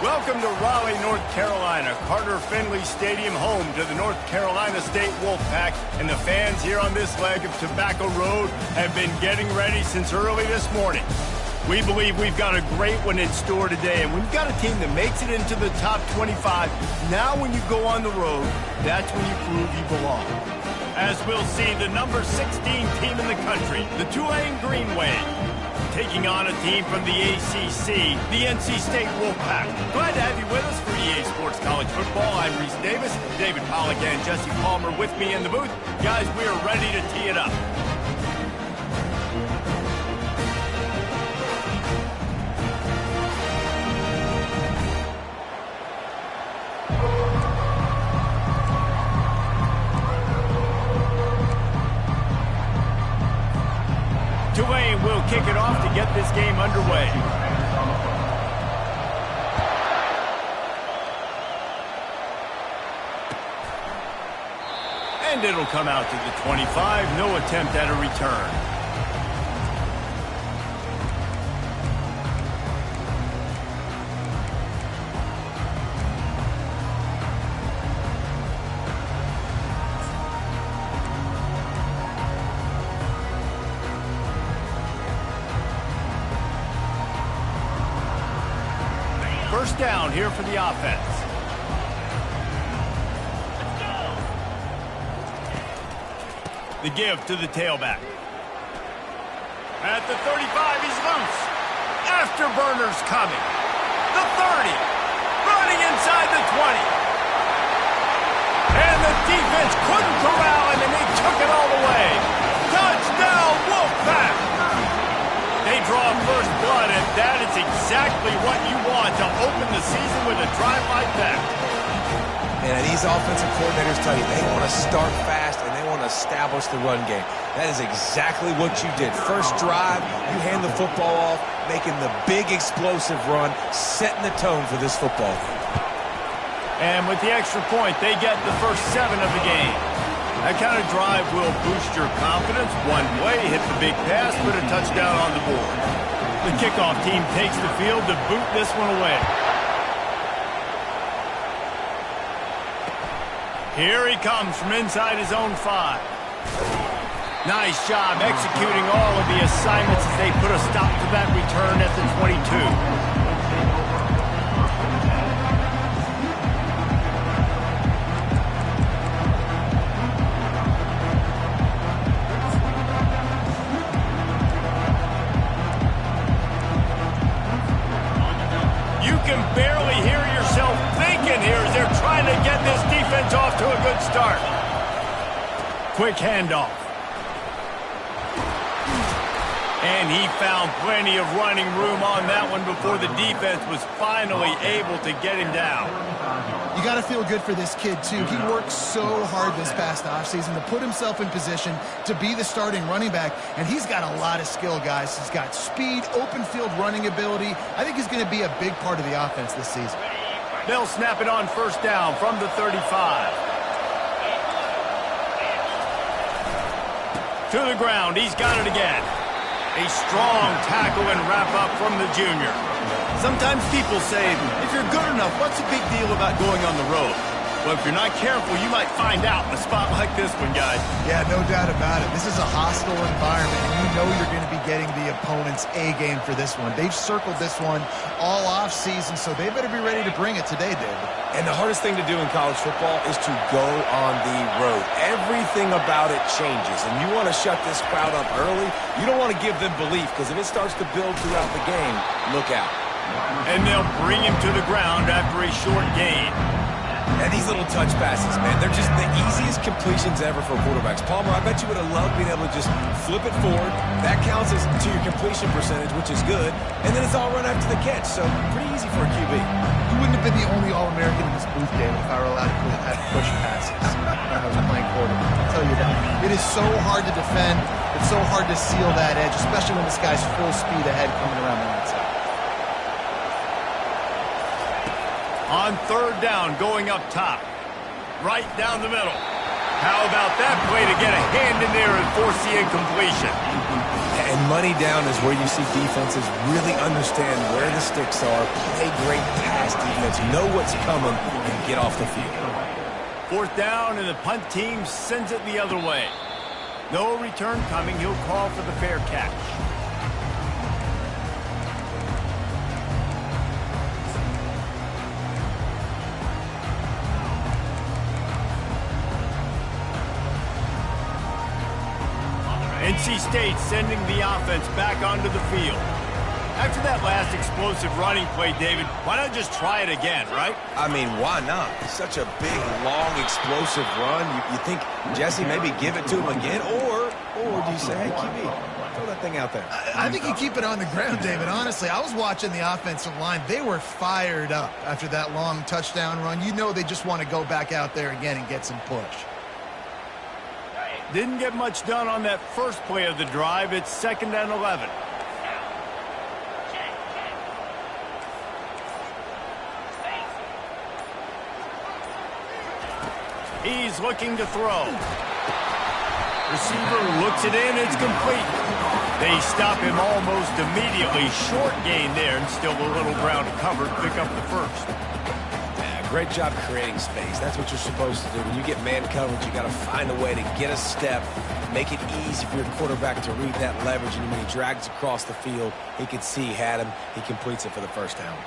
Welcome to Raleigh, North Carolina, Carter Finley Stadium, home to the North Carolina State Wolfpack, and the fans here on this leg of Tobacco Road have been getting ready since early this morning. We believe we've got a great one in store today, and we've got a team that makes it into the top 25. Now when you go on the road, that's when you prove you belong. As we'll see, the number 16 team in the country, the Tulane Green Wave, taking on a team from the ACC, the NC State Wolfpack. Glad to have you with us for EA Sports College Football. I'm Reese Davis, David Pollack and Jesse Palmer with me in the booth. Guys, we are ready to tee it up. Tulane will kick it off to get this game underway. And it'll come out to the 25. No attempt at a return. First down here for the offense. The give to the tailback. At the 35, he's loose. Afterburners coming. The 30. Running inside the 20. And the defense couldn't corral him, and they took it all the way. Touchdown, Wolfpack! They draw first blood, and that is exactly what you want to open the season with a drive like that. And these offensive coordinators tell you they want to start fast and they want to establish the run game. That is exactly what you did. First drive, you hand the football off, making the big explosive run, setting the tone for this football game. And with the extra point, they get the first 7 of the game. That kind of drive will boost your confidence. One play, hit the big pass, put a touchdown on the board. The kickoff team takes the field to boot this one away. Here he comes from inside his own 5. Nice job executing all of the assignments as they put a stop to that return at the 22. Barely hear yourself thinking here as they're trying to get this defense off to a good start. Quick handoff. And he found plenty of running room on that one before the defense was finally able to get him down. You got to feel good for this kid, too. He worked so hard this past offseason to put himself in position to be the starting running back, and he's got a lot of skill, guys. He's got speed, open field running ability. I think he's going to be a big part of the offense this season. They'll snap it on first down from the 35. To the ground, he's got it again. A strong tackle and wrap up from the junior. Sometimes people say, if you're good enough, what's the big deal about going on the road? Well, if you're not careful, you might find out in a spot like this one, guys. Yeah, no doubt about it. This is a hostile environment, and you know you're going to be getting the opponent's A game for this one. They've circled this one all off season, so they better be ready to bring it today, David. And the hardest thing to do in college football is to go on the road. Everything about it changes, and you want to shut this crowd up early. You don't want to give them belief, because if it starts to build throughout the game, look out. And they'll bring him to the ground after a short gain. And these little touch passes, man, they're just the easiest completions ever for quarterbacks. Palmer, I bet you would have loved being able to just flip it forward. That counts as to your completion percentage, which is good. And then it's all run after the catch, so pretty easy for a QB. You wouldn't have been the only All-American in this booth, David, if I were allowed to have push passes when I was playing quarterback. I'll tell you that. It is so hard to defend. It's so hard to seal that edge, especially when this guy's full speed ahead coming around the outside. On third down, going up top. Right down the middle. How about that play to get a hand in there and force the incompletion? And money down is where you see defenses really understand where the sticks are, play great pass defense, know what's coming, and get off the field. Fourth down, and the punt team sends it the other way. No return coming. He'll call for the fair catch. NC State sending the offense back onto the field. After that last explosive running play, David, why not just try it again, right? I mean, why not? Such a big, long, explosive run. You think, Jesse, maybe give it to him again? Or do you say, hey, QB, throw that thing out there? I think you keep it on the ground, David. Honestly, I was watching the offensive line. They were fired up after that long touchdown run. You know they just want to go back out there again and get some push. Didn't get much done on that first play of the drive. It's 2nd and 11. He's looking to throw. Receiver looks it in. It's complete. They stop him almost immediately. Short gain there, and still a little ground to cover to pick up the first. Great job creating space. That's what you're supposed to do. When you get man coverage, you got to find a way to get a step, make it easy for your quarterback to read that leverage, and when he drags across the field, he can see he had him. He completes it for the first down.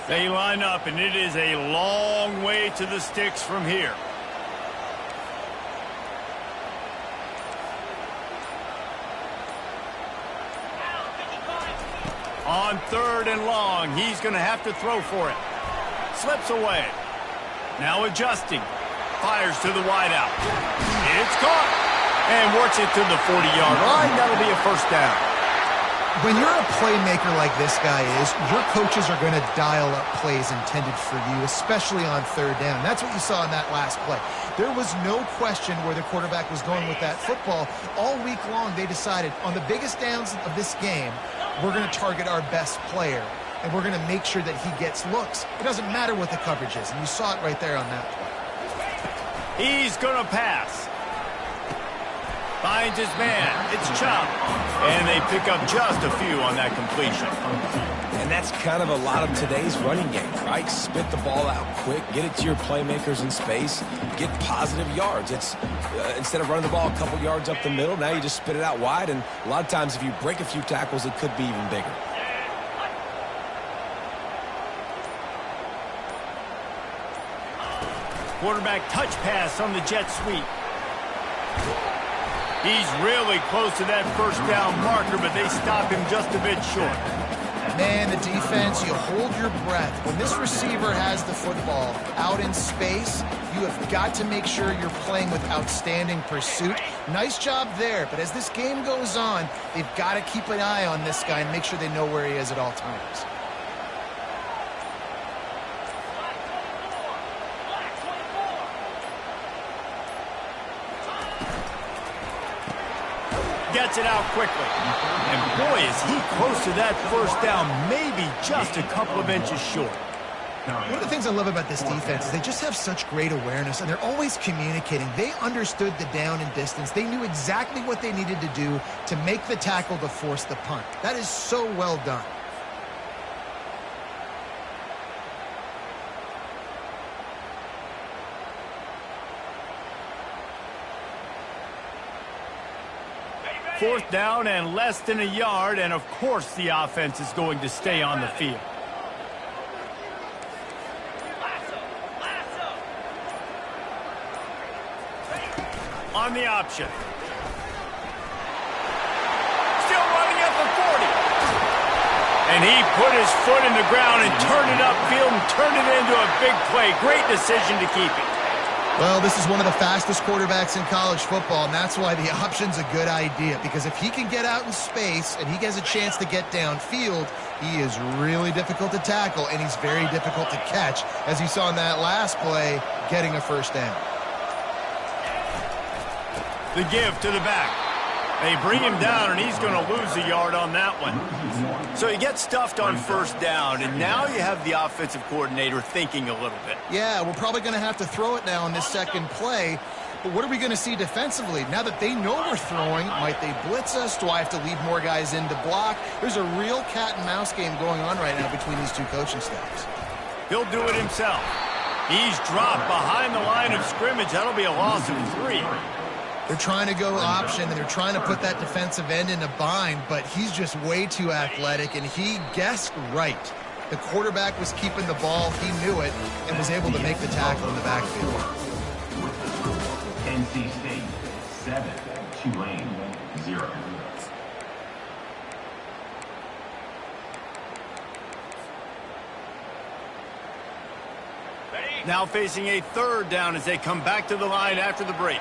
They line up, and it is a long way to the sticks from here. On 3rd and long, he's going to have to throw for it. Slips away. Now adjusting. Fires to the wideout. It's caught. And works it to the 40-yard line. That'll be a first down. When you're a playmaker like this guy is, your coaches are going to dial up plays intended for you, especially on 3rd down. That's what you saw in that last play. There was no question where the quarterback was going with that football. All week long, they decided on the biggest downs of this game, we're going to target our best player, and we're going to make sure that he gets looks. It doesn't matter what the coverage is, and you saw it right there on that play. He's going to pass. Finds his man. It's Chubb. And they pick up just a few on that completion. And that's kind of a lot of today's running game, right? Spit the ball out quick, get it to your playmakers in space, get positive yards. It's instead of running the ball a couple yards up the middle, now you just spit it out wide, and a lot of times if you break a few tackles, it could be even bigger. Quarterback touch pass on the jet sweep. He's really close to that first down marker, but they stop him just a bit short. Man, the defense, you hold your breath. When this receiver has the football out in space, you have got to make sure you're playing with outstanding pursuit. Nice job there, but as this game goes on, they've got to keep an eye on this guy and make sure they know where he is at all times. Gets it out quickly. And boy, is he close to that first down, maybe just a couple of inches short. One of the things I love about this defense is they just have such great awareness, and they're always communicating. They understood the down and distance. They knew exactly what they needed to do to make the tackle to force the punt. That is so well done. Fourth down and less than a yard, and of course the offense is going to stay on the field. On the option. Still running at the 40. And he put his foot in the ground and turned it upfield and turned it into a big play. Great decision to keep it. Well, this is one of the fastest quarterbacks in college football, and that's why the option's a good idea, because if he can get out in space and he gets a chance to get downfield, he is really difficult to tackle, and he's very difficult to catch, as you saw in that last play, getting a first down. The give to the back. They bring him down, and he's going to lose a yard on that one. So he gets stuffed on first down, and now you have the offensive coordinator thinking a little bit. Yeah, we're probably going to have to throw it now on this second play. But what are we going to see defensively? Now that they know we're throwing, might they blitz us? Do I have to leave more guys in to block? There's a real cat and mouse game going on right now between these two coaching staffs. He'll do it himself. He's dropped behind the line of scrimmage. That'll be a loss of 3. They're trying to go option, and they're trying to put that defensive end in a bind, but he's just way too athletic, and he guessed right. The quarterback was keeping the ball. He knew it and was able to make the tackle in the backfield. NC State 7, Tulane 0. Now facing a 3rd down as they come back to the line after the break.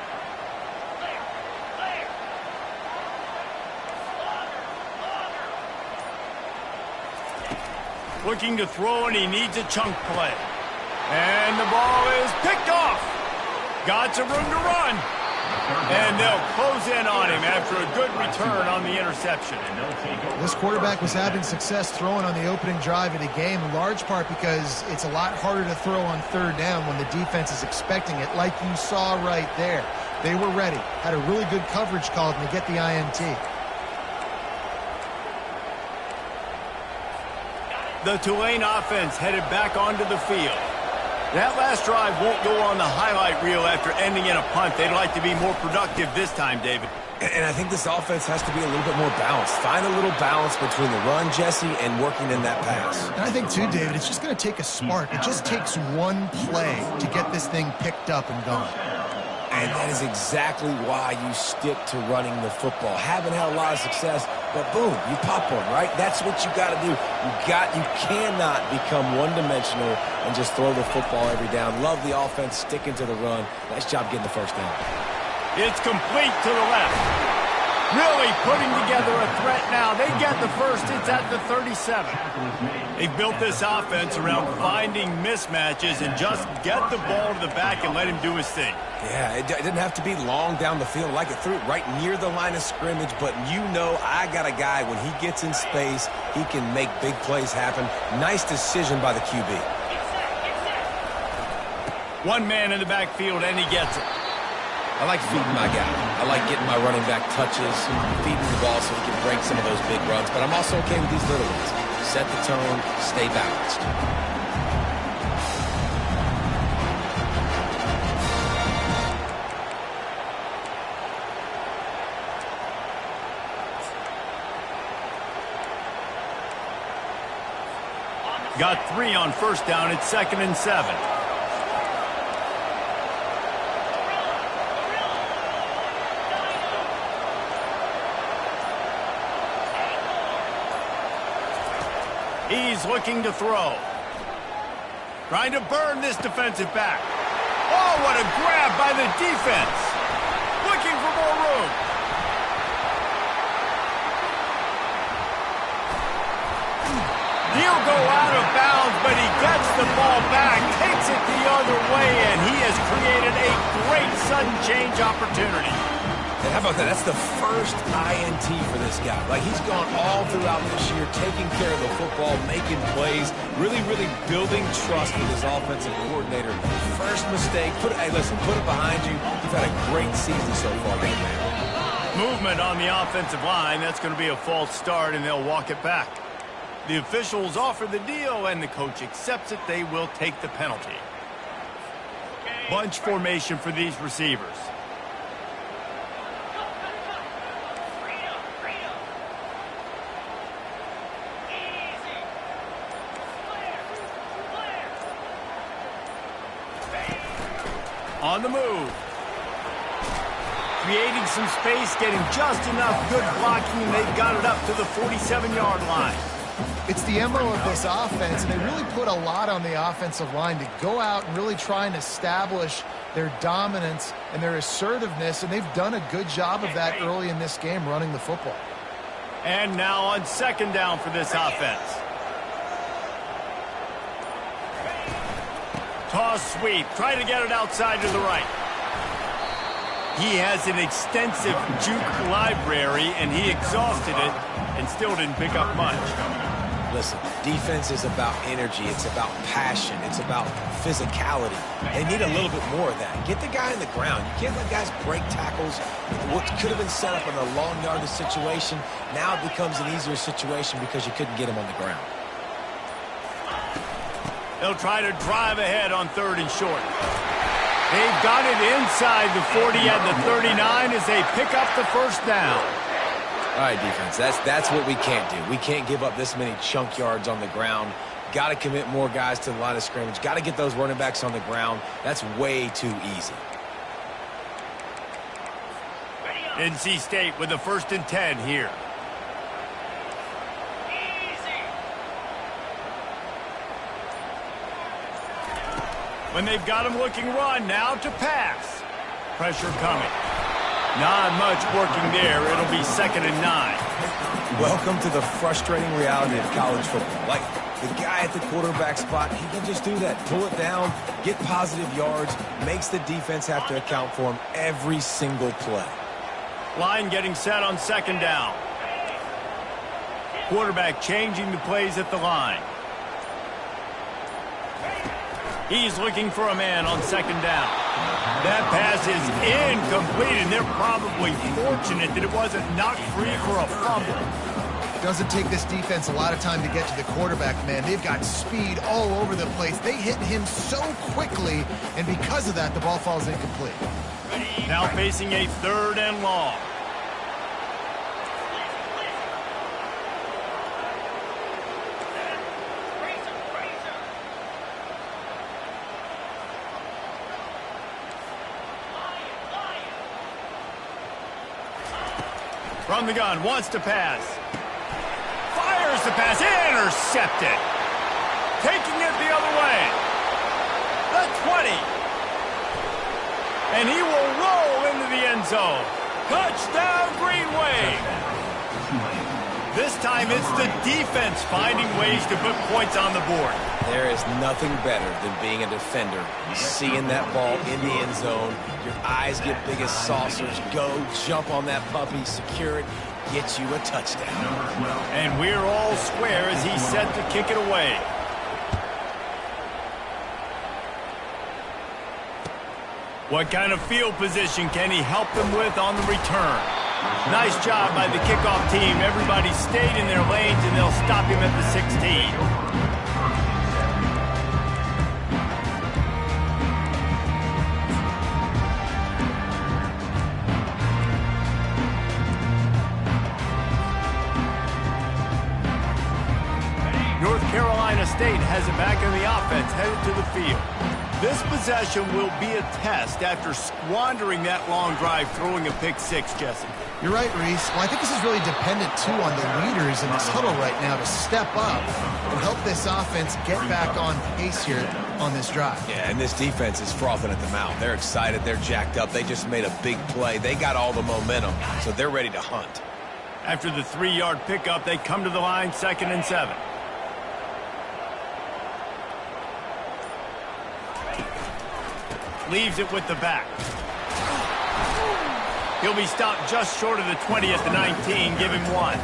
Looking to throw, and he needs a chunk play. And the ball is picked off. Got some room to run. And they'll close in on him after a good return on the interception. This quarterback was having success throwing on the opening drive of the game, in large part because it's a lot harder to throw on 3rd down when the defense is expecting it, like you saw right there. They were ready, had a really good coverage called, and they get the INT. The Tulane offense headed back onto the field. That last drive won't go on the highlight reel after ending in a punt. They'd like to be more productive this time, David. And I think this offense has to be a little bit more balanced. Find a little balance between the run, Jesse, and working in that pass. And I think, too, David, it's just going to take a spark. It just takes one play to get this thing picked up and going. And that is exactly why you stick to running the football. Haven't had a lot of success, but boom, you pop one, right? That's what you got to do. You cannot become one-dimensional and just throw the football every down. Love the offense sticking to the run. Nice job getting the 1st down. It's complete to the left. Really putting together a threat now. They get the 1st. It's at the 37. They've built this offense around finding mismatches and just get the ball to the back and let him do his thing. Yeah, it didn't have to be long down the field. Like it threw it right near the line of scrimmage, but you know I got a guy, when he gets in space, he can make big plays happen. Nice decision by the QB. One man in the backfield, and he gets it. I like feeding my guy. I like getting my running back touches, feeding the ball so he can break some of those big runs, but I'm also okay with these little ones. Set the tone, stay balanced. Got 3 on 1st down. It's 2nd and 7. He's looking to throw. Trying to burn this defensive back. Oh, what a grab by the defense. Looking for more room. He'll go out of bounds, but he gets the ball back, takes it the other way, and he has created a great sudden change opportunity. And how about that? That's the 1st INT for this guy. Like, he's gone all throughout this year, taking care of the football, making plays, really building trust with his offensive coordinator. First mistake, hey, listen, put it behind you. You've had a great season so far, young man. Movement on the offensive line. That's going to be a false start, and they'll walk it back. The officials offer the deal, and the coach accepts it. They will take the penalty. Bunch formation for these receivers. On the move. Creating some space, getting just enough good blocking, and they've got it up to the 47-yard line. It's the MO of this offense, and they really put a lot on the offensive line to go out and really try and establish their dominance and their assertiveness, and they've done a good job of that early in this game, running the football. And now on 2nd down for this offense. Toss sweep. Try to get it outside to the right. He has an extensive juke library, and he exhausted it and still didn't pick up much. Listen, defense is about energy. It's about passion. It's about physicality. They need a little bit more of that. Get the guy in the ground. You can't let guys break tackles. What could have been set up in a long yardage situation, now it becomes an easier situation because you couldn't get him on the ground. They'll try to drive ahead on 3rd and short. They've got it inside the 40 at the 39 as they pick up the first down. All right, defense, that's what we can't do. We can't give up this many chunk yards on the ground. Got to commit more guys to the line of scrimmage. Got to get those running backs on the ground. That's way too easy. NC State with a 1st and 10 here. When they've got him looking run, now to pass. Pressure coming. Not much working there. It'll be 2nd and 9. Welcome to the frustrating reality of college football. Like, the guy at the quarterback spot, he can just do that. Pull it down, get positive yards, makes the defense have to account for him every single play. Line getting set on 2nd down. Quarterback changing the plays at the line. He's looking for a man on 2nd down. That pass is incomplete, and they're probably fortunate that it wasn't knocked free for a fumble. Doesn't take this defense a lot of time to get to the quarterback, man. They've got speed all over the place. They hit him so quickly, and because of that, the ball falls incomplete. Now facing a 3rd and long. From the gun, wants to pass. Fires the pass, intercepted. Taking it the other way. The 20. And he will roll into the end zone. Touchdown, Green Wave. This time it's the defense finding ways to put points on the board. There is nothing better than being a defender. Seeing that ball in the end zone, your eyes get big as saucers. Go, jump on that puppy, secure it, get you a touchdown. And we're all square as he's set to kick it away. What kind of field position can he help them with on the return? Nice job by the kickoff team. Everybody stayed in their lanes, and they'll stop him at the 16. North Carolina State has it back in the offense, headed to the field. This possession will be a test after squandering that long drive, throwing a pick six, Jesse. You're right, Reese. Well, I think this is really dependent, too, on the leaders in this huddle right now to step up and help this offense get back on pace here on this drive. Yeah, and this defense is frothing at the mouth. They're excited. They're jacked up. They just made a big play. They got all the momentum, so they're ready to hunt. After the 3-yard pickup, they come to the line, 2nd and 7. Leaves it with the back. He'll be stopped just short of the 20 at the 19. Give him 1.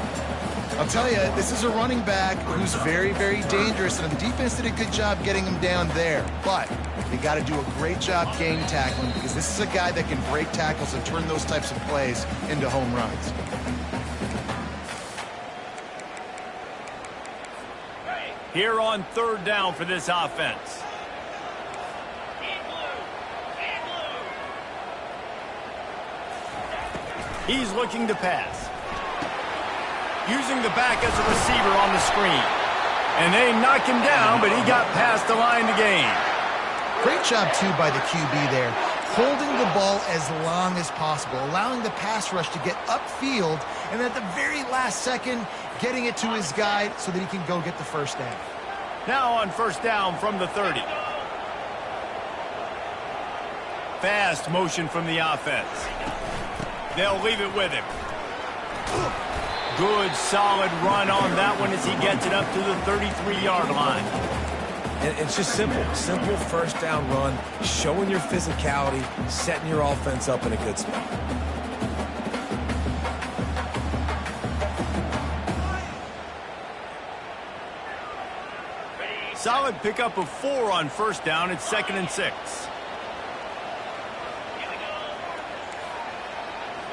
I'll tell you, this is a running back who's very, very dangerous, and the defense did a good job getting him down there. But they got to do a great job game tackling because this is a guy that can break tackles and turn those types of plays into home runs. Here on 3rd down for this offense. He's looking to pass. Using the back as a receiver on the screen. And they knock him down, but he got past the line to gain. Great job, too, by the QB there. Holding the ball as long as possible, allowing the pass rush to get upfield, and at the very last second, getting it to his guy so that he can go get the first down. Now on 1st down from the 30. Fast motion from the offense. They'll leave it with him. Good, solid run on that one as he gets it up to the 33-yard line. And it's just simple 1st down run, showing your physicality, setting your offense up in a good spot. Solid pickup of 4 on first down. It's 2nd and 6.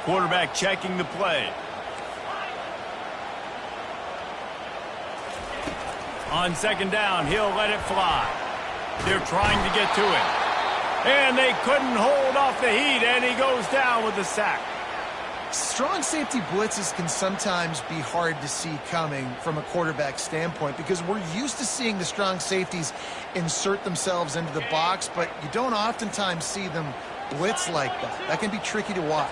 Quarterback checking the play. On 2nd down, he'll let it fly. They're trying to get to it. And they couldn't hold off the heat, and he goes down with the sack. Strong safety blitzes can sometimes be hard to see coming from a quarterback standpoint because we're used to seeing the strong safeties insert themselves into the box, but you don't oftentimes see them blitz like that. That can be tricky to watch.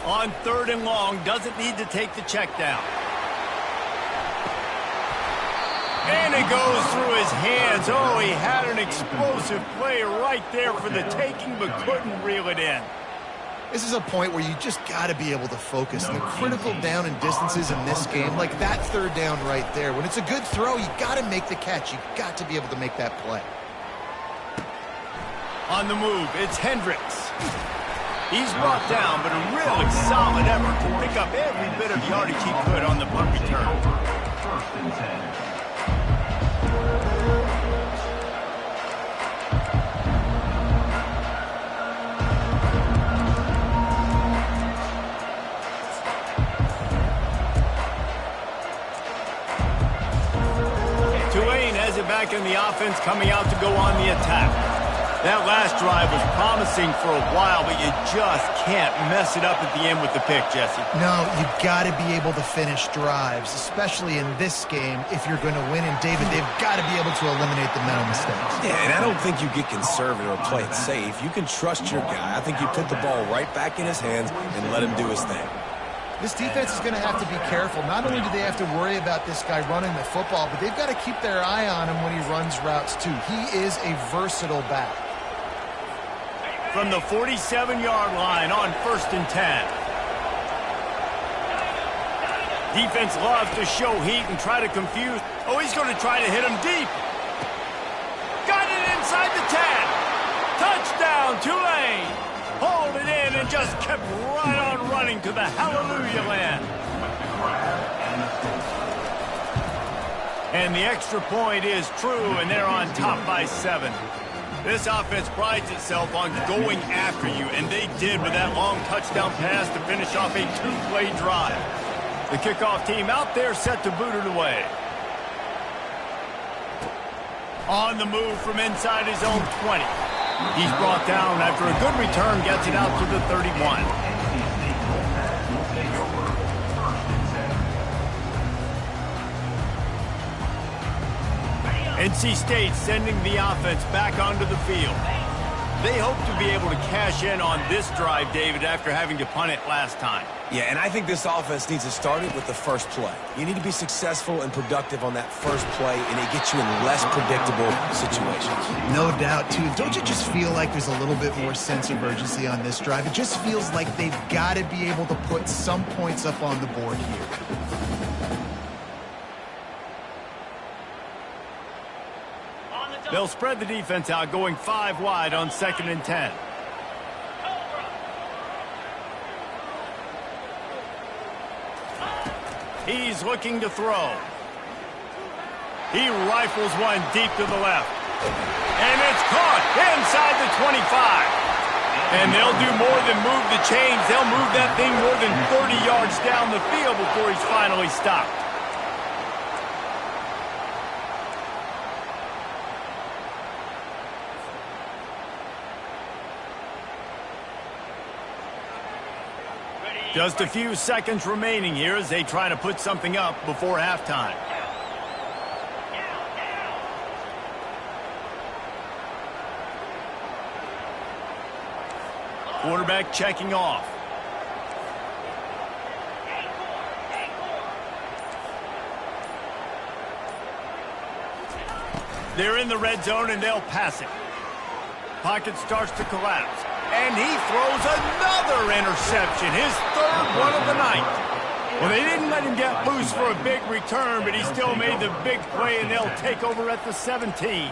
On 3rd and long, doesn't need to take the check down. And it goes through his hands. Oh, he had an explosive play right there for the taking, but couldn't reel it in. This is a point where you just got to be able to focus. The critical down and distances in this game, like that 3rd down right there. When it's a good throw, you got to make the catch. You got to be able to make that play. On the move, it's Hendricks. He's brought down, but a really solid effort to pick up every bit of yardage he could on the punt return. 1st and 10. Tulane has it back in the offense, coming out to go on the attack. That last drive was promising for a while, but you just can't mess it up at the end with the pick, Jesse. No, you've got to be able to finish drives, especially in this game if you're going to win. And, David, they've got to be able to eliminate the mental mistakes. Yeah, and I don't think you get conservative or play it safe. You can trust your guy. I think you put the ball right back in his hands and let him do his thing. This defense is going to have to be careful. Not only do they have to worry about this guy running the football, but they've got to keep their eye on him when he runs routes, too. He is a versatile back. From the 47-yard line on 1st and 10. Defense loves to show heat and try to confuse. Oh, he's going to try to hit him deep. Got it inside the 10. Touchdown, Tulane. Hold it in and just kept right on running to the hallelujah land. And the extra point is true, and they're on top by 7. This offense prides itself on going after you, and they did with that long touchdown pass to finish off a 2-play drive. The kickoff team out there set to boot it away. On the move from inside his own 20. He's brought down after a good return, gets it out to the 31. NC State sending the offense back onto the field. They hope to be able to cash in on this drive, David, after having to punt it last time. Yeah, and I think this offense needs to start it with the first play. You need to be successful and productive on that first play, and it gets you in less predictable situations. No doubt, too. Don't you just feel like there's a little bit more sense of urgency on this drive? It just feels like they've got to be able to put some points up on the board here. They'll spread the defense out, going 5 wide on 2nd and 10. He's looking to throw. He rifles one deep to the left. And it's caught inside the 25. And they'll do more than move the chains. They'll move that thing more than 30 yards down the field before he's finally stopped. Just a few seconds remaining here as they try to put something up before halftime. Quarterback checking off. They're in the red zone and they'll pass it. Pocket starts to collapse. And he throws another interception, his 3rd one of the night. Well, they didn't let him get loose for a big return, but he still made the big play, and they'll take over at the 17.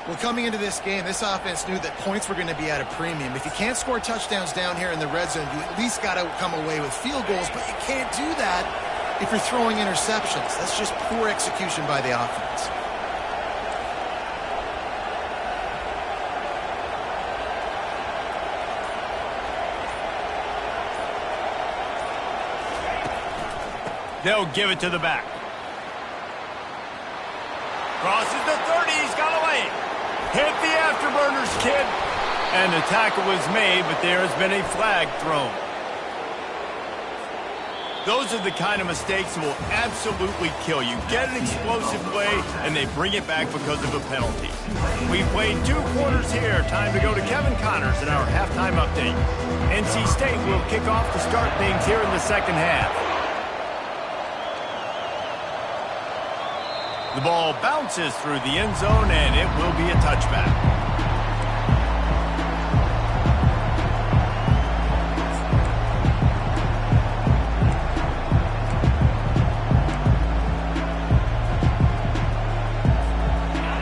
Well, coming into this game, this offense knew that points were going to be at a premium. If you can't score touchdowns down here in the red zone, you at least got to come away with field goals, but you can't do that if you're throwing interceptions. That's just poor execution by the offense. They'll give it to the back. Crosses the 30. He's got away. Hit the afterburners, kid. And the tackle was made, but there has been a flag thrown. Those are the kind of mistakes that will absolutely kill you. Get an explosive play, and they bring it back because of a penalty. We've played 2 quarters here. Time to go to Kevin Connors in our halftime update. NC State will kick off to start things here in the second half. The ball bounces through the end zone, and it will be a touchback.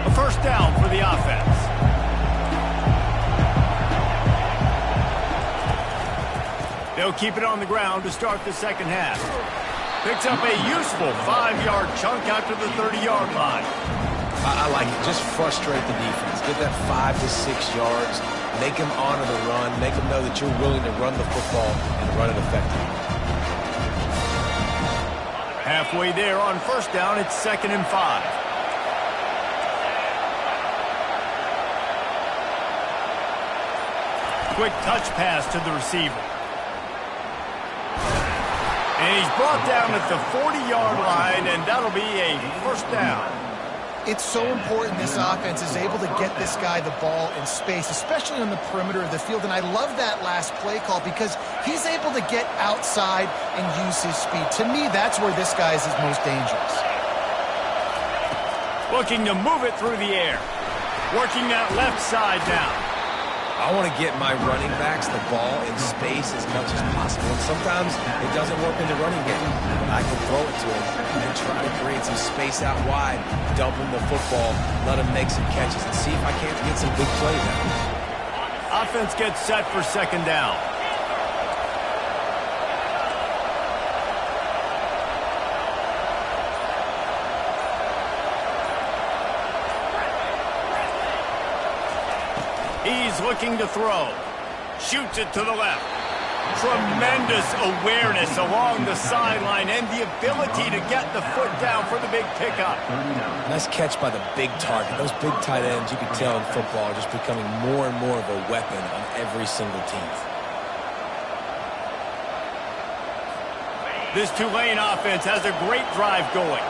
A first down for the offense. They'll keep it on the ground to start the second half. Picks up a useful 5-yard chunk out to the 30-yard line. I like it. Just frustrate the defense. Get that 5 to 6 yards. Make them honor the run. Make them know that you're willing to run the football and run it effectively. Halfway there on first down, it's 2nd and 5. Quick touch pass to the receiver. And he's brought down at the 40-yard line, and that'll be a first down. It's so important this offense is able to get this guy the ball in space, especially on the perimeter of the field. And I love that last play call because he's able to get outside and use his speed. To me, that's where this guy is his most dangerous. Looking to move it through the air. Working that left side down. I want to get my running backs the ball in space as much as possible. And sometimes it doesn't work in the running game. But I can throw it to him and try to create some space out wide, dump him the football, let him make some catches, and see if I can't get some big plays out of him. Offense gets set for second down. He's looking to throw. Shoots it to the left. Tremendous awareness along the sideline and the ability to get the foot down for the big pickup. Nice catch by the big target. Those big tight ends, you can tell in football, are just becoming more and more of a weapon on every single team. This Tulane offense has a great drive going.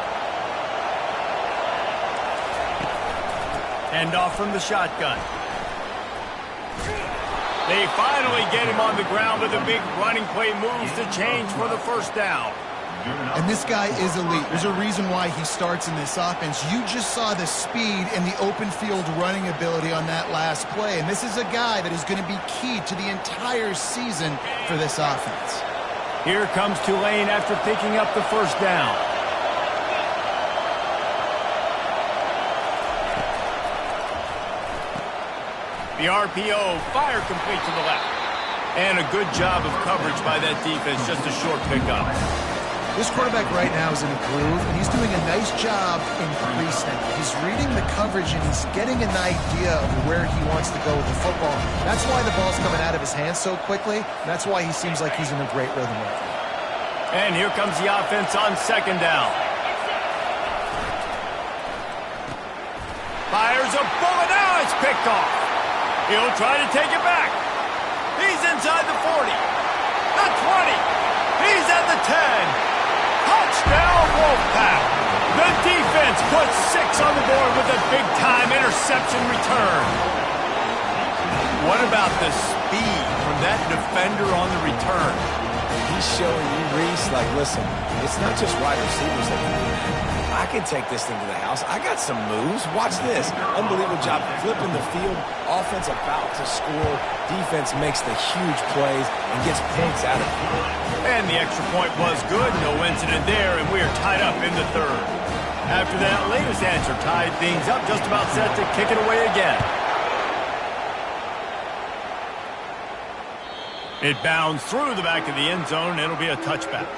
Hand off from the shotgun. They finally get him on the ground with a big running play, moves to change for the first down. And this guy is elite. There's a reason why he starts in this offense. You just saw the speed and the open field running ability on that last play. And this is a guy that is going to be key to the entire season for this offense. Here comes Tulane after picking up the first down. The RPO, fire complete to the left. And a good job of coverage by that defense, just a short pickup. This quarterback right now is in a groove, and he's doing a nice job in pre-snap. He's reading the coverage, and he's getting an idea of where he wants to go with the football. That's why the ball's coming out of his hands so quickly. That's why he seems like he's in a great rhythm right now. And here comes the offense on second down. Fires a bullet. Now it's picked off. He'll try to take it back. He's inside the 40. The 20. He's at the 10. Touchdown, Wolfpack. The defense puts 6 on the board with a big-time interception return. What about the speed from that defender on the return? He's showing you, Reese, like, listen, it's not just wide receivers that can do that. I can take this thing to the house. I got some moves. Watch this. Unbelievable job flipping the field. Offense about to score. Defense makes the huge plays and gets points out of it. And the extra point was good. No incident there, and we are tied up in the third. After that latest answer tied things up, just about set to kick it away again. It bounds through the back of the end zone. It'll be a touchback.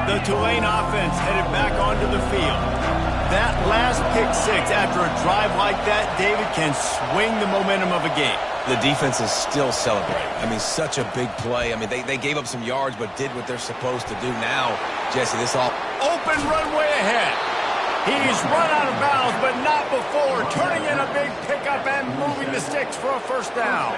The Tulane offense headed back onto the field. That last pick six after a drive like that, David, can swing the momentum of a game. The defense is still celebrating. I mean, such a big play. I mean, they gave up some yards but did what they're supposed to do. Now, Jesse, this all... Open runway ahead. He's run out of bounds, but not before. Turning in a big pickup and moving the sticks for a first down.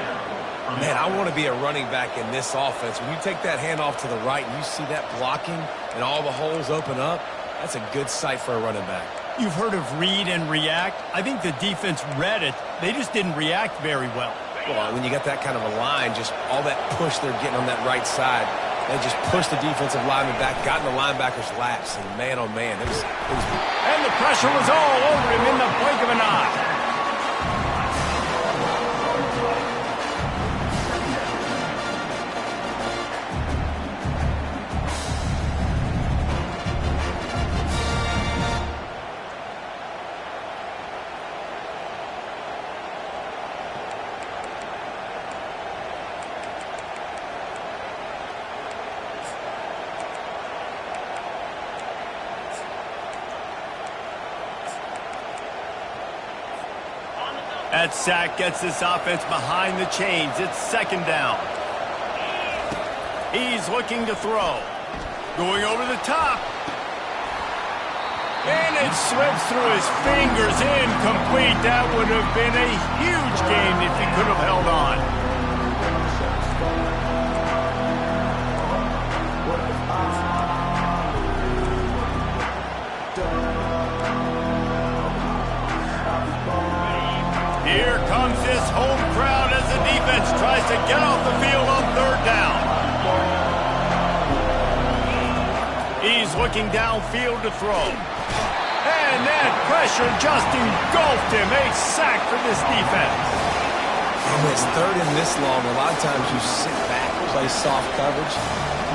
Man, I want to be a running back in this offense. When you take that handoff to the right and you see that blocking and all the holes open up, that's a good sight for a running back. You've heard of read and react. I think the defense read it. They just didn't react very well. Well, when you get that kind of a line, just all that push they're getting on that right side, they just pushed the defensive lineman back, got in the linebacker's laps, and man, oh man, it was... And the pressure was all over him in the blink of an eye. That sack gets this offense behind the chains. It's second down. He's looking to throw. Going over the top. And it slips through his fingers. Incomplete. That would have been a huge gain if he could have held on. Here comes this home crowd as the defense tries to get off the field on third down. He's looking downfield to throw. And that pressure just engulfed him. A sack for this defense. And when it's third and this long, a lot of times you sit back, play soft coverage.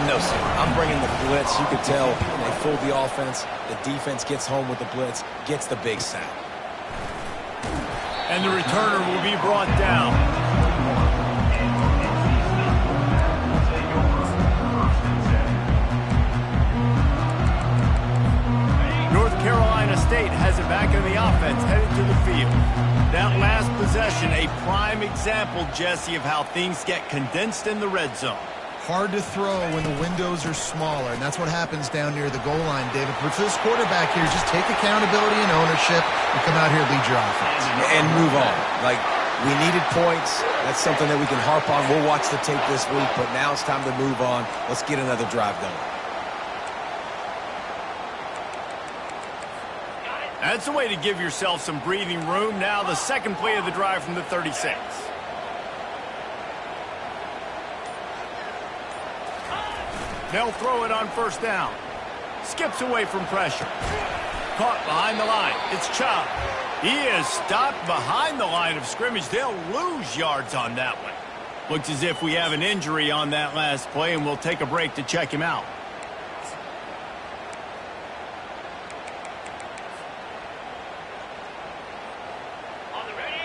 No, sir. I'm bringing the blitz. You could tell they fooled the offense. The defense gets home with the blitz, gets the big sack. And the returner will be brought down. North Carolina State has it back in the offense, headed to the field. That last possession, a prime example, Jesse, of how things get condensed in the red zone. Hard to throw when the windows are smaller, and that's what happens down near the goal line, David. But for this quarterback here, just take accountability and ownership and come out here and lead your offense. And move on. Like, we needed points. That's something that we can harp on. We'll watch the tape this week, but now it's time to move on. Let's get another drive going. That's a way to give yourself some breathing room. Now the second play of the drive from the 36. They'll throw it on first down. Skips away from pressure. Caught behind the line. It's Chubb. He is stopped behind the line of scrimmage. They'll lose yards on that one. Looks as if we have an injury on that last play, and we'll take a break to check him out.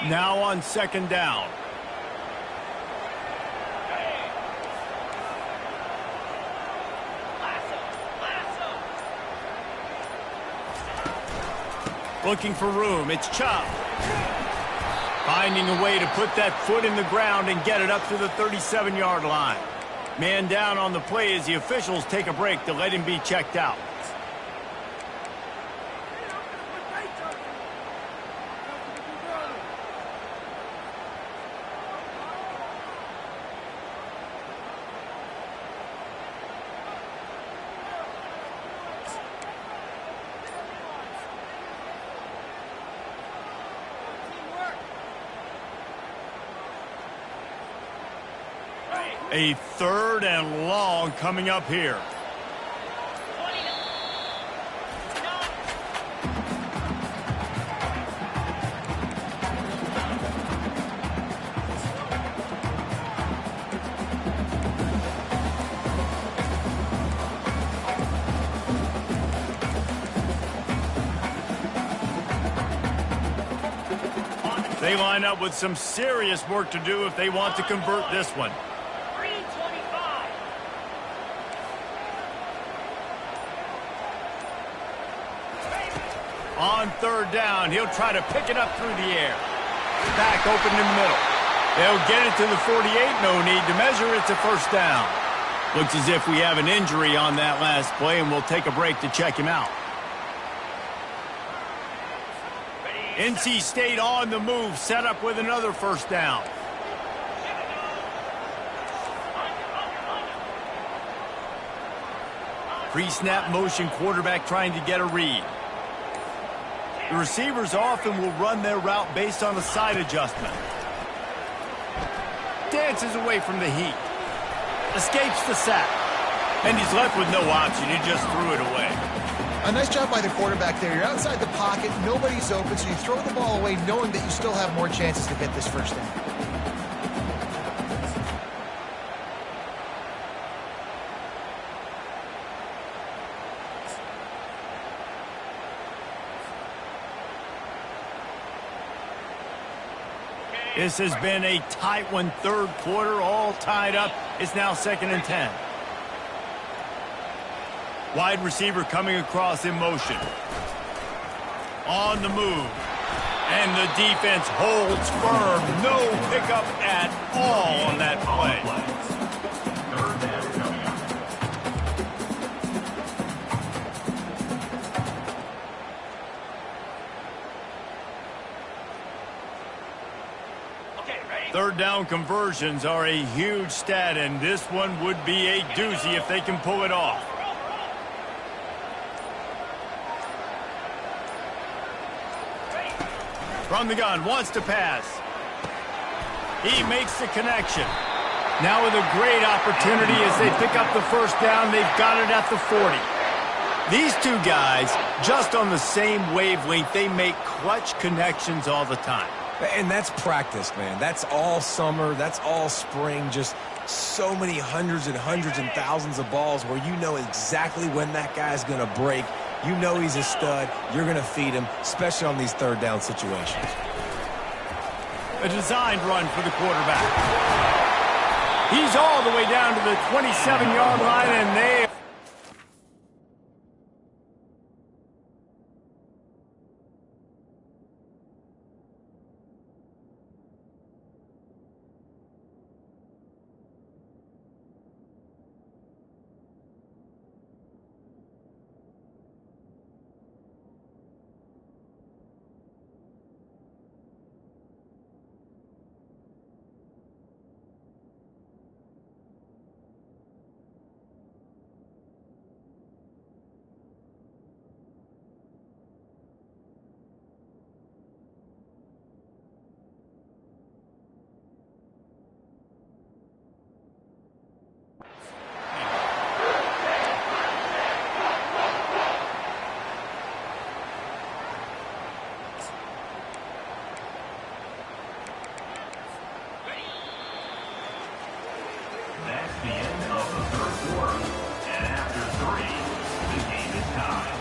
Now on second down. Looking for room. It's Chubb. Finding a way to put that foot in the ground and get it up to the 37-yard line. Man down on the play as the officials take a break to let him be checked out. A third and long coming up here. They line up with some serious work to do if they want to convert this one. 325. On third down, he'll try to pick it up through the air. Back open in the middle. They'll get it to the 48. No need to measure. It's a first down. Looks as if we have an injury on that last play, and we'll take a break to check him out. NC State on the move, set up with another first down. Pre-snap motion, quarterback trying to get a read. The receivers often will run their route based on a side adjustment. Dances away from the heat. Escapes the sack. And he's left with no option. He just threw it away. A nice job by the quarterback there. You're outside the pocket, nobody's open, so you throw the ball away knowing that you still have more chances to get this first down. This has been a tight one, third quarter, all tied up. It's now 2nd and 10. Wide receiver coming across in motion. On the move. And the defense holds firm. No pickup at all on that play. Third down coming up. Okay, ready? Third down conversions are a huge stat, and this one would be a doozy if they can pull it off. From the gun, wants to pass. He makes the connection. Now with a great opportunity as they pick up the first down, they've got it at the 40. These two guys, just on the same wavelength, they make clutch connections all the time. And that's practice, man. That's all summer. That's all spring. Just so many hundreds and thousands of balls where you know exactly when that guy's going to break. You know he's a stud. You're going to feed him, especially on these third down situations. A designed run for the quarterback. He's all the way down to the 27-yard line, and they... That's the end of the third quarter. And after 3, the game is tied.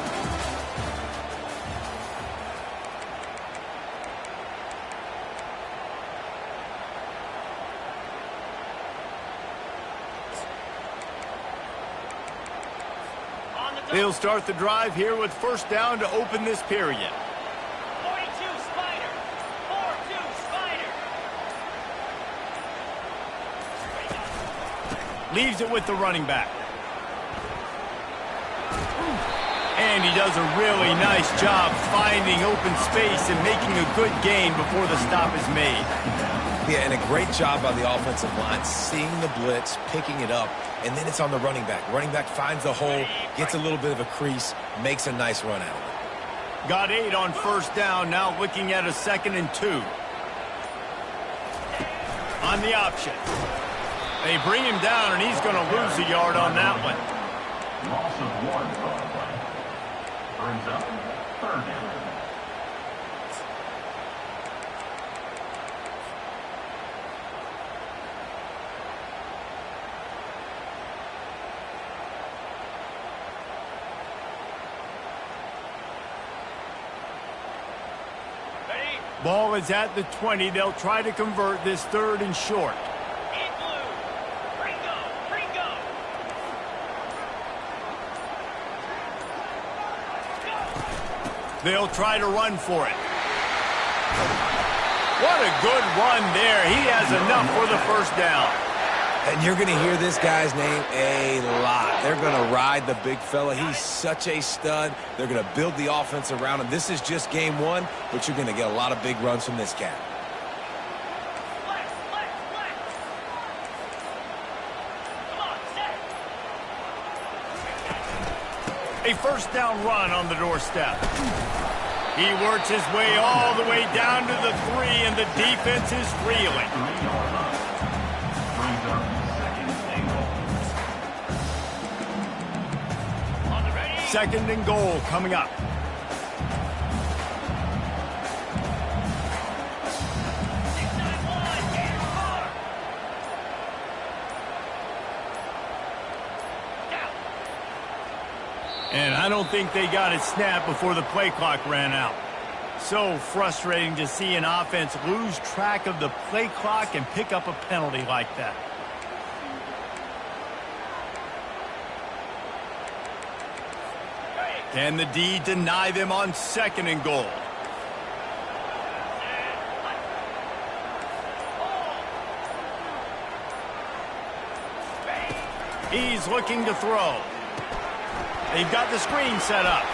They'll start the drive here with first down to open this period. 42 Spider. 4-2 Spider. Leaves it with the running back. And he does a really nice job finding open space and making a good gain before the stop is made. Yeah, and a great job by the offensive line, seeing the blitz, picking it up, and then it's on the running back. Running back finds the hole, gets a little bit of a crease, makes a nice run out of it. Got 8 on first down, now looking at a 2nd and 2. On the option. They bring him down, and he's going to lose a yard on that one. Loss of 1 on the play. Brings up third down. Ready? Ball is at the 20. They'll try to convert this 3rd and short. In blue. Ringo. Ringo. They'll try to run for it. What a good run there. He has enough for the first down. And you're going to hear this guy's name a lot. They're going to ride the big fella. He's such a stud. They're going to build the offense around him. This is just game 1, but you're going to get a lot of big runs from this cat. Flex, flex, flex. Come on, set. A first down run on the doorstep. He works his way all the way down to the 3, and the defense is reeling. On the ready. 2nd and goal coming up. And I don't think they got it snapped before the play clock ran out. So frustrating to see an offense lose track of the play clock and pick up a penalty like that. Can the D deny them on 2nd and goal? He's looking to throw. They've got the screen set up.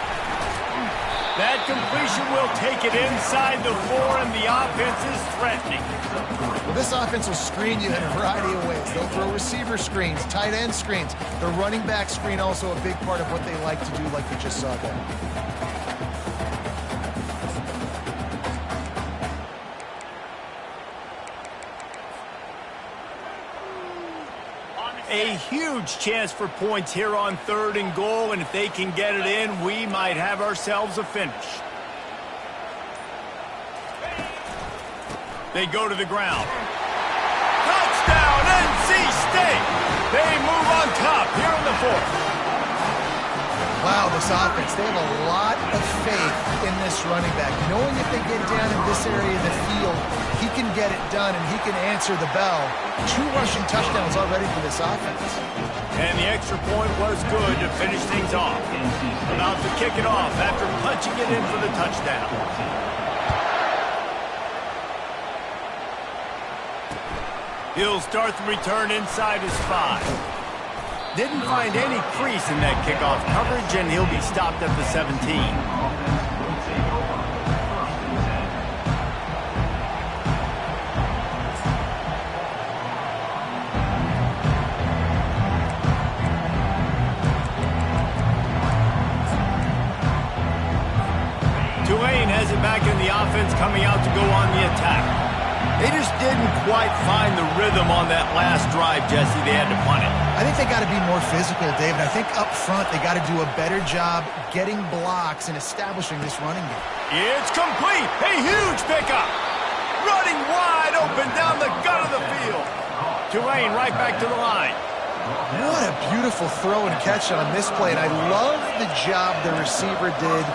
That completion will take it inside the 4, and the offense is threatening. Well, this offense will screen you in a variety of ways. They'll throw receiver screens, tight end screens. The running back screen also a big part of what they like to do, like you just saw there. A huge chance for points here on 3rd and goal, and if they can get it in, we might have ourselves a finish. They go to the ground. Touchdown, NC State! They move on top here in the 4th. Wow, this offense, they have a lot of faith in this running back. Knowing if they get down in this area of the field, he can get it done and he can answer the bell. 2 rushing touchdowns already for this offense. And the extra point was good to finish things off. About to kick it off after punching it in for the touchdown. He'll start the return inside his 5. Didn't find any crease in that kickoff coverage, and he'll be stopped at the 17. Tulane has it back in the offense, coming out to go on the attack. They just didn't quite find the rhythm on that last drive, Jesse. They had to punt it. I think they got to be more physical, David. I think up front they got to do a better job getting blocks and establishing this running game. It's complete. A huge pickup. Running wide open down the gut of the field. Tulane right back to the line. What a beautiful throw and catch on this play, and I love the job the receiver did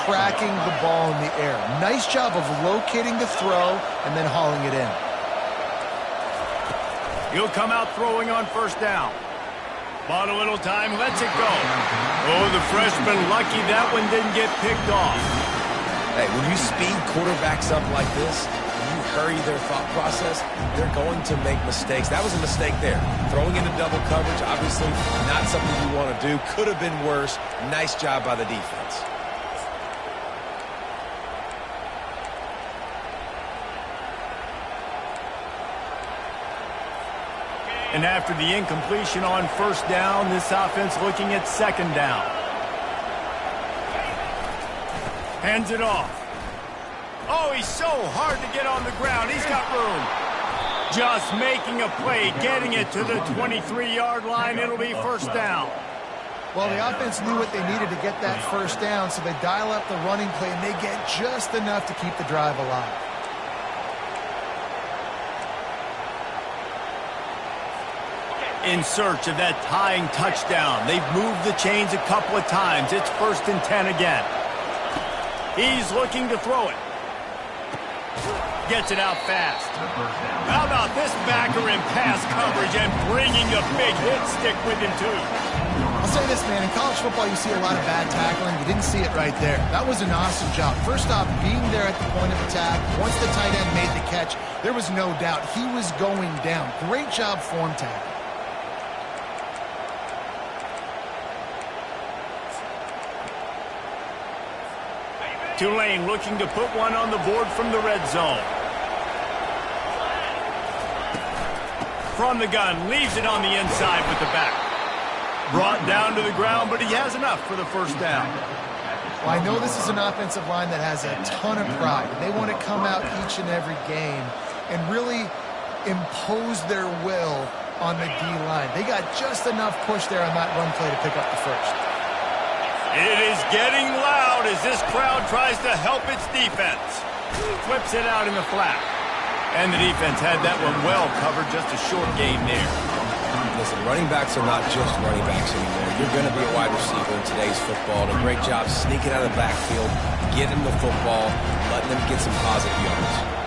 tracking the ball in the air. Nice job of locating the throw and then hauling it in. He'll come out throwing on 1st down. Bought a little time, lets it go. Oh, the freshman lucky that one didn't get picked off. Hey, when you speed quarterbacks up like this, hurry their thought process, they're going to make mistakes. That was a mistake there. Throwing into double coverage, obviously not something you want to do. Could have been worse. Nice job by the defense. And after the incompletion on 1st down, this offense looking at 2nd down. Hands it off. Oh, he's so hard to get on the ground. He's got room. Just making a play, getting it to the 23-yard line. It'll be 1st down. Well, the offense knew what they needed to get that 1st down, so they dial up the running play, and they get just enough to keep the drive alive. In search of that tying touchdown. They've moved the chains a couple of times. It's 1st and 10 again. He's looking to throw it. Gets it out fast. How about this backer in pass coverage and bringing a big hit stick with him, too? I'll say this, man. In college football, you see a lot of bad tackling. You didn't see it right there. That was an awesome job. First off, being there at the point of attack. Once the tight end made the catch, there was no doubt he was going down. Great job form tackle. Tulane looking to put one on the board from the red zone. From the gun, leaves it on the inside with the back. Brought down to the ground, but he has enough for the first down. Well, I know this is an offensive line that has a ton of pride. They want to come out each and every game and really impose their will on the D-line. They got just enough push there on that run play to pick up the first. It is getting loud as this crowd tries to help its defense. Flips it out in the flat. And the defense had that one well covered, just a short gain there. Listen, running backs are not just running backs anymore. You're going to be a wide receiver in today's football. And a great job sneaking out of the backfield, getting the football, letting them get some positive yards.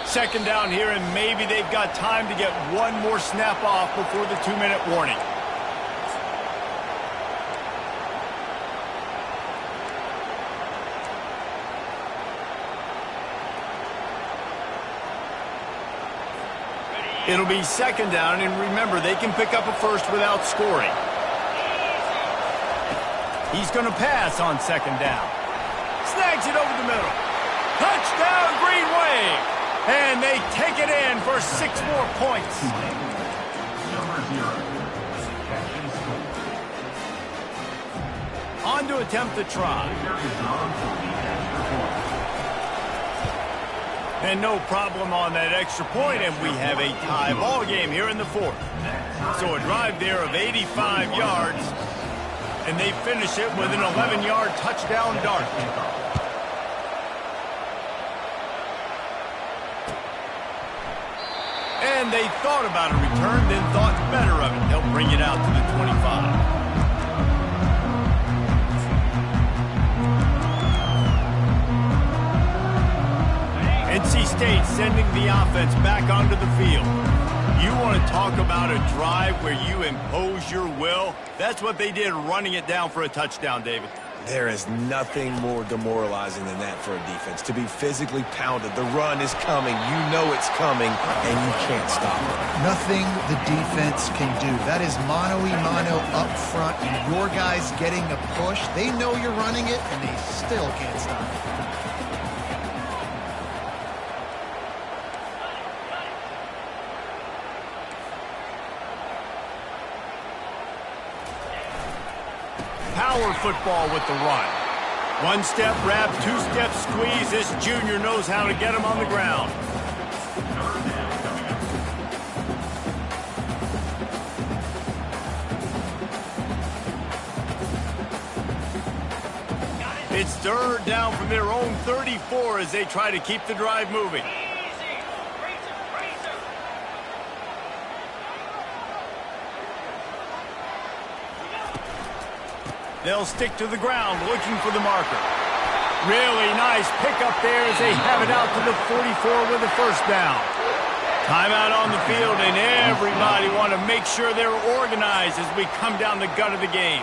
Second down here, and maybe they've got time to get one more snap off before the 2-minute warning. It'll be second down, and remember, they can pick up a first without scoring. He's going to pass on second down. Snags it over the middle. Touchdown, Green Wave! And they take it in for 6 more points. Number 0. Catch and score. On to attempt the try. And no problem on that extra point, and we have a tie ball game here in the fourth. So a drive there of 85 yards, and they finish it with an 11-yard touchdown dart. And they thought about a return, then thought better of it. They'll bring it out to the 25. NC State sending the offense back onto the field. You want to talk about a drive where you impose your will? That's what they did, running it down for a touchdown, David. There is nothing more demoralizing than that for a defense. To be physically pounded, the run is coming, you know it's coming, and you can't stop it. Nothing the defense can do. That is mano-a-mano up front, and your guys getting a push. They know you're running it, and they still can't stop it. Power football with the run. One step wrap, 2-step squeeze. This junior knows how to get him on the ground. It's third down from their own 34 as they try to keep the drive moving. They'll stick to the ground, looking for the marker. Really nice pickup there as they have it out to the 44 with the first down. Timeout on the field, and everybody want to make sure they're organized as we come down the gut of the game.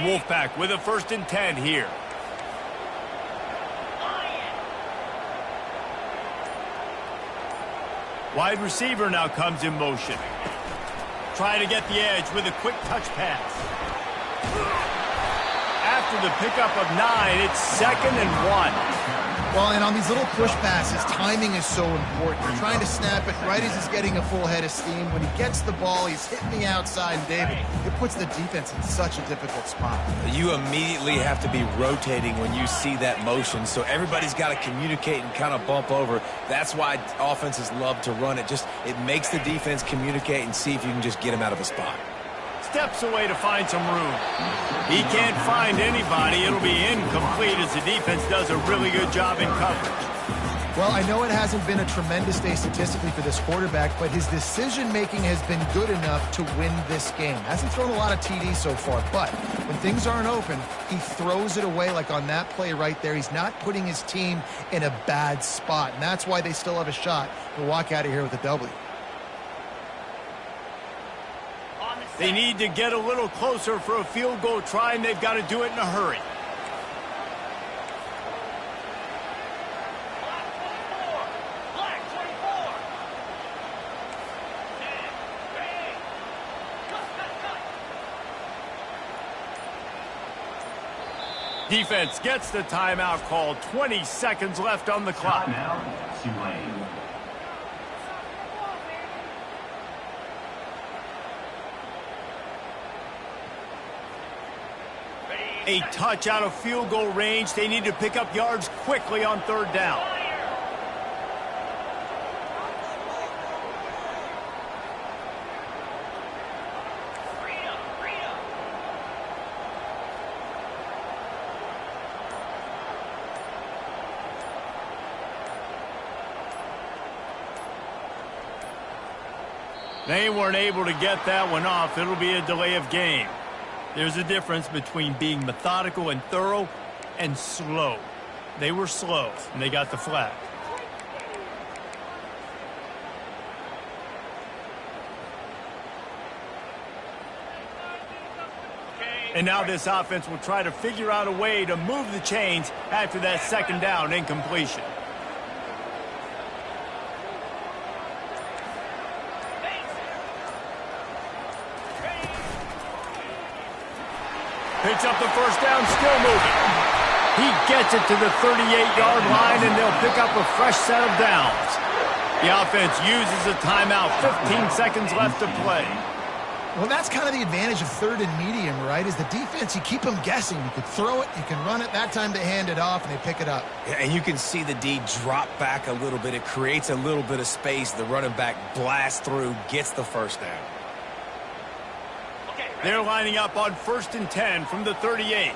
Wolfpack with a 1st and 10 here. Wide receiver now comes in motion. Try to get the edge with a quick touch pass. After the pickup of 9, it's 2nd and 1. Well, and on these little push passes, timing is so important. You're trying to snap it right as he's getting a full head of steam. When he gets the ball, he's hitting the outside, and David, it puts the defense in such a difficult spot. You immediately have to be rotating when you see that motion, so everybody's got to communicate and kind of bump over. That's why offenses love to run it. It makes the defense communicate and see if you can just get him out of a spot. Steps away to find some room. He can't find anybody. It'll be incomplete as the defense does a really good job in coverage. Well, I know it hasn't been a tremendous day statistically for this quarterback, but his decision-making has been good enough to win this game. Hasn't thrown a lot of TDs so far, but when things aren't open, he throws it away like on that play right there. He's not putting his team in a bad spot, and that's why they still have a shot to walk out of here with a W. They need to get a little closer for a field goal try, and they've got to do it in a hurry. Defense gets the timeout called. 20 seconds left on the clock. Timeout, Tulane. A touch out of field goal range. They need to pick up yards quickly on third down. They weren't able to get that one off. It'll be a delay of game. There's a difference between being methodical and thorough and slow. They were slow, and they got the flag. And now this offense will try to figure out a way to move the chains after that second down incompletion. Picks up the first down, still moving. He gets it to the 38-yard line, and they'll pick up a fresh set of downs. The offense uses a timeout. 15 seconds left to play. Well, that's kind of the advantage of third and medium, right? Is the defense, you keep them guessing. You could throw it, you can run it. That time they hand it off, and they pick it up. Yeah, and you can see the D drop back a little bit. It creates a little bit of space. The running back blasts through, gets the first down. They're lining up on 1st and 10 from the 38.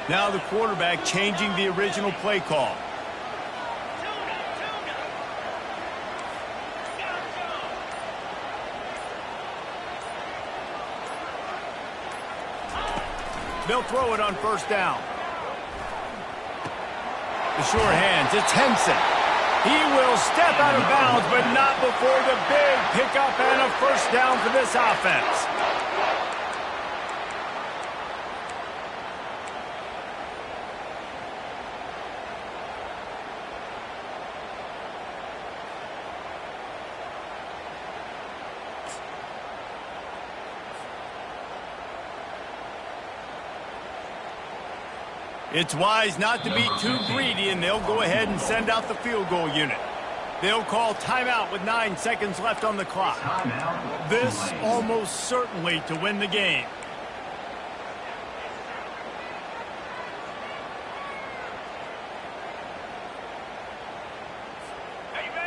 Now the quarterback changing the original play call. They'll throw it on first down. The sure hands, it's Henson. He will step out of bounds, but not before the big pickup and a first down for this offense. It's wise not to be too greedy, and they'll go ahead and send out the field goal unit. They'll call timeout with 9 seconds left on the clock. This almost certainly to win the game.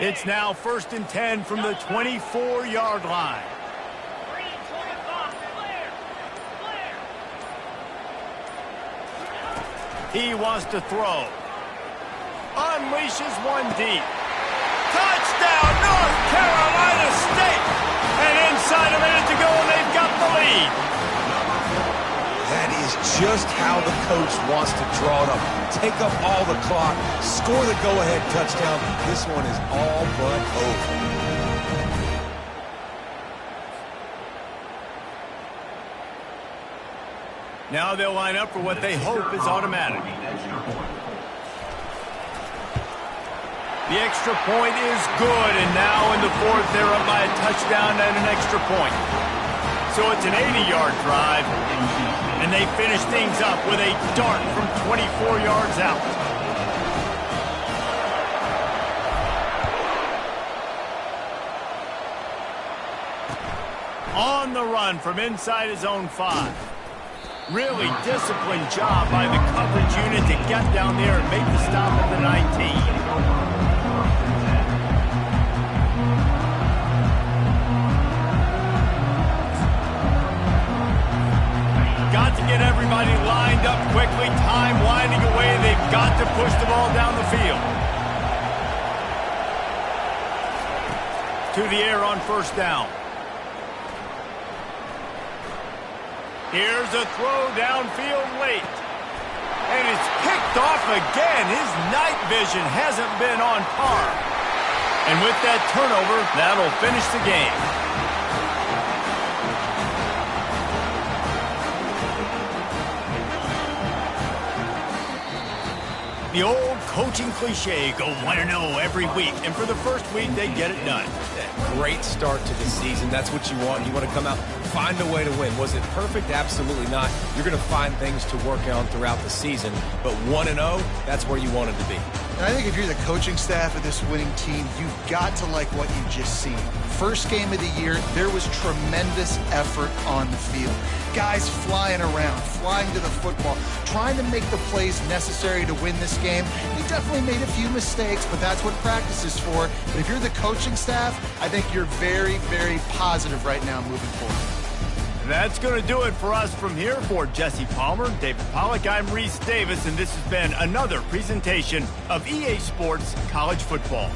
It's now 1st and 10 from the 24-yard line. He wants to throw. Unleashes one deep. Touchdown, North Carolina State! And inside a minute to go, and they've got the lead. That is just how the coach wants to draw it up. Take up all the clock, score the go-ahead touchdown. This one is all but over. Now they'll line up for what they hope is automatic. The extra point is good, and now in the fourth, they're up by a touchdown and an extra point. So it's an 80-yard drive, and they finish things up with a dart from 24 yards out. On the run from inside his own 5. Really disciplined job by the coverage unit to get down there and make the stop at the 19. Got got to get everybody lined up quickly. Time winding away. They've got to push the ball down the field. To the air on first down. Here's a throw downfield late. And it's picked off again. His night vision hasn't been on par. And with that turnover, that'll finish the game. The old coaching cliche, go 1-0 every week. And for the first week, they get it done. Great start to the season. That's what you want. You want to come out, find a way to win. Was it perfect? Absolutely not. You're going to find things to work on throughout the season. But 1-0, that's where you want it to be. And I think if you're the coaching staff of this winning team, you've got to like what you've just seen. First game of the year, there was tremendous effort on the field. Guys flying around, flying to the football, trying to make the plays necessary to win this game. He definitely made a few mistakes, but that's what practice is for. But if you're the coaching staff, I think you're very, very positive right now moving forward. That's going to do it for us from here. For Jesse Palmer, David Pollack, I'm Reese Davis, and this has been another presentation of EA Sports College Football.